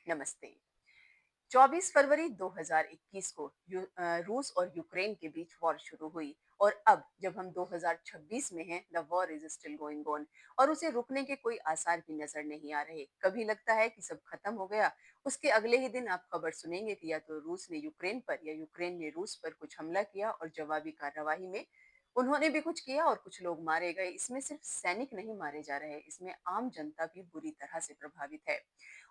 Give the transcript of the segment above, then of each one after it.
नमस्ते। 24 फरवरी 2021 को रूस और यूक्रेन के बीच वॉर शुरू हुई और अब जब हम 2026 में हैं, the war is still going on और उसे रुकने के कोई आसार भी नजर नहीं आ रहे। कभी लगता है कि सब खत्म हो गया, उसके अगले ही दिन आप खबर सुनेंगे कि या तो रूस ने यूक्रेन पर या यूक्रेन ने रूस पर कुछ हमला किया और जवाबी कार्यवाही में उन्होंने भी कुछ किया और कुछ लोग मारे गए। इसमें सिर्फ सैनिक नहीं मारे जा रहे, इसमें आम जनता भी बुरी तरह से प्रभावित है।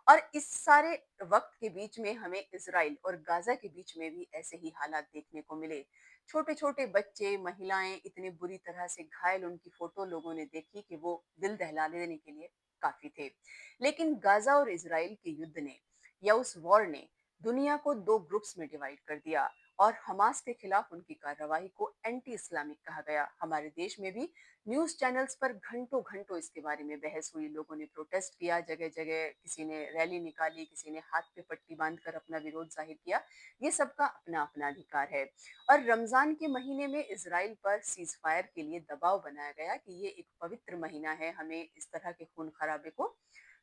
और इस सारे वक्त के बीच में हमें इजराइल और गाजा के बीच में भी ऐसे ही हालात देखने को मिले। छोटे छोटे बच्चे, महिलाएं इतने बुरी तरह से घायल, उनकी फोटो लोगों ने देखी कि वो दिल दहला देने के लिए काफी थे। लेकिन गाजा और इजराइल के युद्ध ने या उस वॉर ने दुनिया को दो ग्रुप्स में डिवाइड कर दिया और हमास के खिलाफ उनकी कार्रवाई को एंटी इस्लामिक कहा गया। हमारे देश में भी न्यूज चैनल्स पर घंटों घंटों इसके बारे में बहस हुई, लोगों ने प्रोटेस्ट किया, जगह जगह किसी ने रैली निकाली, किसी ने हाथ पे पट्टी बांधकर अपना विरोध जाहिर किया। ये सबका अपना अपना अधिकार है। और रमजान के महीने में इसराइल पर सीज फायर के लिए दबाव बनाया गया कि ये एक पवित्र महीना है, हमें इस तरह के खून खराबे को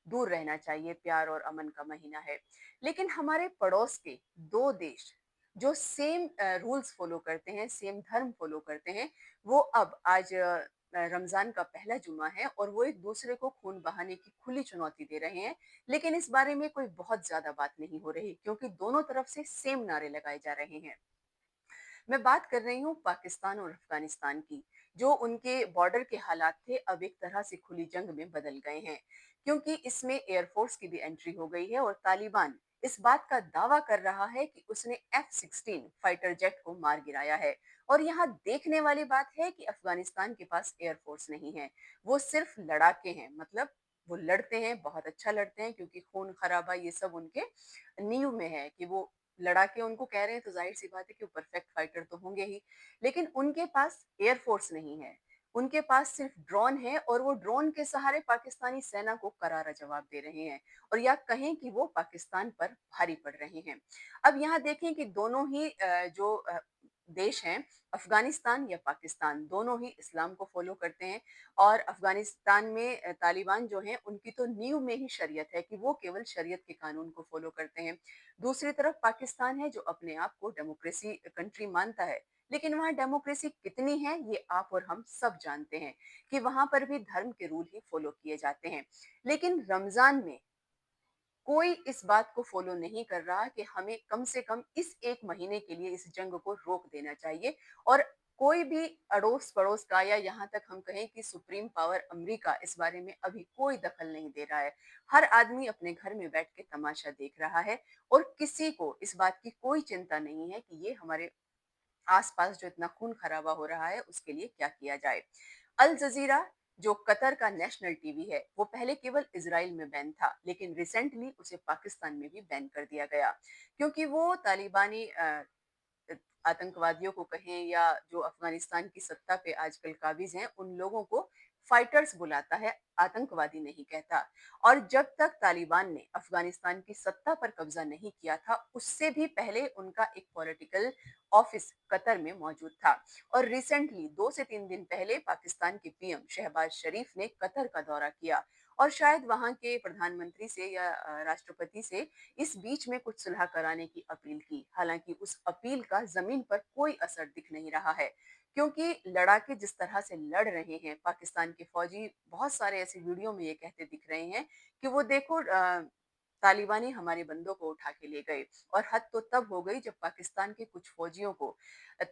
दूर रहना चाहिए, प्यार और अमन का महीना है। लेकिन हमारे पड़ोस के दो देश जो सेम रूल्स फॉलो करते हैं, सेम धर्म फॉलो करते हैं, वो अब आज रमजान का पहला जुमा है और वो एक दूसरे को खून बहाने की खुली चुनौती दे रहे हैं। लेकिन इस बारे में कोई बहुत ज्यादा बात नहीं हो रही क्योंकि दोनों तरफ से सेम नारे लगाए जा रहे हैं। मैं बात कर रही हूँ पाकिस्तान और अफगानिस्तान की। जो उनके बॉर्डर के हालात थे अब एक तरह से खुली जंग में बदल गए हैं क्योंकि इसमें एयरफोर्स की भी एंट्री हो गई है और तालिबान इस बात का दावा कर रहा है कि उसने F-16 फाइटर जेट को मार गिराया है। और यहाँ देखने वाली बात है कि अफगानिस्तान के पास एयरफोर्स नहीं है, वो सिर्फ लड़ाके हैं। मतलब वो लड़ते हैं, बहुत अच्छा लड़ते हैं क्योंकि खून खराबा ये सब उनके नींव में है कि वो लड़ाके उनको कह रहे हैं, तो जाहिर सी बात है कि वो परफेक्ट फाइटर तो होंगे ही। लेकिन उनके पास एयरफोर्स नहीं है, उनके पास सिर्फ ड्रोन है और वो ड्रोन के सहारे पाकिस्तानी सेना को करारा जवाब दे रहे हैं और या कहें कि वो पाकिस्तान पर भारी पड़ रहे हैं। अब यहाँ देखें कि दोनों ही जो देश हैं, अफगानिस्तान या पाकिस्तान, दोनों ही इस्लाम को फॉलो करते हैं। और अफगानिस्तान में तालिबान जो हैं उनकी तो नींव में ही शरीयत है कि वो केवल शरीयत के कानून को फॉलो करते हैं। दूसरी तरफ पाकिस्तान है जो अपने आप को डेमोक्रेसी कंट्री मानता है। लेकिन वहाँ डेमोक्रेसी कितनी है ये आप और हम सब जानते हैं कि वहां पर भी धर्म के रूल ही फॉलो किए जाते हैं। लेकिन रमजान में कोई इस बात को फॉलो नहीं कर रहा कि हमें कम से कम इस एक महीने के लिए इस जंग को रोक देना चाहिए। और कोई भी अड़ोस पड़ोस का या यहाँ तक हम कहें कि सुप्रीम पावर अमेरिका इस बारे में अभी कोई दखल नहीं दे रहा है। हर आदमी अपने घर में बैठ के तमाशा देख रहा है और किसी को इस बात की कोई चिंता नहीं है कि ये हमारे आसपास जो इतना खून खराबा हो रहा है उसके लिए क्या किया जाए। अल जजीरा जो कतर का नेशनल टीवी है, वो पहले केवल इजराइल में बैन था लेकिन रिसेंटली उसे पाकिस्तान में भी बैन कर दिया गया क्योंकि वो तालिबानी आतंकवादियों को कहें या जो अफगानिस्तान की सत्ता पे आजकल काबिज हैं उन लोगों को फाइटर्स बुलाता है, आतंकवादी नहीं कहता। और जब तक तालिबान ने अफगानिस्तान की सत्ता पर कब्जा नहीं किया था उससे भी पहले उनका एक पॉलिटिकल ऑफिस कतर में मौजूद था। और रिसेंटली 2 से 3 दिन पहले पाकिस्तान के पीएम शहबाज शरीफ ने कतर का दौरा किया और शायद वहां के प्रधानमंत्री से या राष्ट्रपति से इस बीच में कुछ सुलह कराने की अपील की। हालांकि उस अपील का जमीन पर कोई असर दिख नहीं रहा है क्योंकि लड़ाके जिस तरह से लड़ रहे हैं पाकिस्तान के फौजी, बहुत सारे ऐसे वीडियो में ये कहते दिख रहे हैं कि वो देखो तालिबानी हमारे बंदों को उठा के ले गए। और हद तो तब हो गई जब पाकिस्तान के कुछ फौजियों को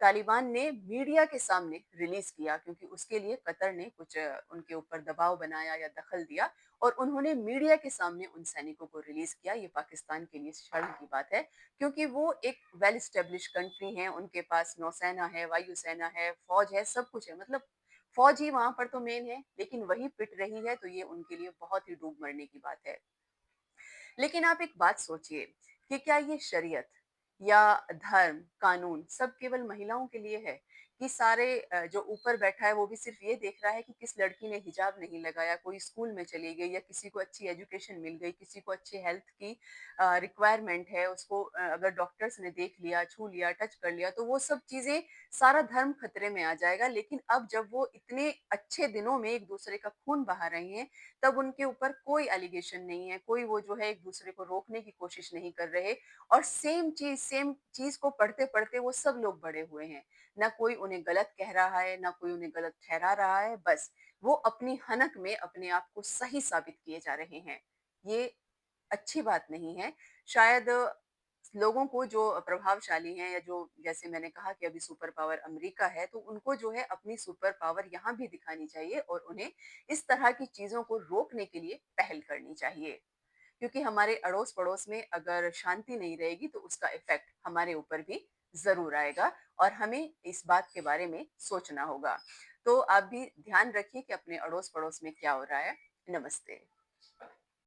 तालिबान ने मीडिया के सामने रिलीज किया क्योंकि उसके लिए कतर ने कुछ उनके ऊपर दबाव बनाया या दखल दिया और उन्होंने मीडिया के सामने उन सैनिकों को रिलीज किया। ये पाकिस्तान के लिए शर्म की बात है क्योंकि वो एक वेल स्टेब्लिश कंट्री है, उनके पास नौसेना है, वायुसेना है, फौज है, सब कुछ है। मतलब फौज ही वहां पर तो मेन है, लेकिन वही पिट रही है तो ये उनके लिए बहुत ही डूब मरने की बात है। लेकिन आप एक बात सोचिए कि क्या ये शरीयत या धर्म कानून सब केवल महिलाओं के लिए है कि सारे जो ऊपर बैठा है वो भी सिर्फ ये देख रहा है कि किस लड़की ने हिजाब नहीं लगाया, कोई स्कूल में चली गई या किसी को अच्छी एजुकेशन मिल गई, किसी को अच्छी हेल्थ की रिक्वायरमेंट है, उसको अगर डॉक्टर्स ने देख लिया, छू लिया, टच कर लिया तो वो सब चीज़ें सारा धर्म खतरे में आ जाएगा। लेकिन अब जब वो इतने अच्छे दिनों में एक दूसरे का खून बहा रहे हैं, तब उनके ऊपर कोई एलिगेशन नहीं है, कोई वो जो है एक दूसरे को रोकने की कोशिश नहीं कर रहे और सेम चीज़ को पढ़ते-पढ़ते वो सब लोग बड़े हुए हैं। ना कोई उन्हें गलत कह रहा है, ना कोई उन्हें गलत ठहरा रहा है, बस वो अपनी हनक में अपने आप को सही साबित किए जा रहे हैं। ये अच्छी बात नहीं है। शायद लोगों को जो प्रभावशाली हैं या जो जैसे मैंने कहा कि अभी सुपर पावर अमेरिका है, तो उनको जो है अपनी सुपर पावर यहाँ भी दिखानी चाहिए और उन्हें इस तरह की चीज़ों को रोकने के लिए पहल करनी चाहिए। क्योंकि हमारे अड़ोस-पड़ोस में अगर शांति नहीं रहेगी तो उसका इफ़ेक्ट हमारे ऊपर भी ज़रूर आएगा और हमें इस बात के बारे में सोचना होगा। तो आप भी ध्यान रखिए कि अपने अड़ोस-पड़ोस में क्या हो रहा है। नमस्ते।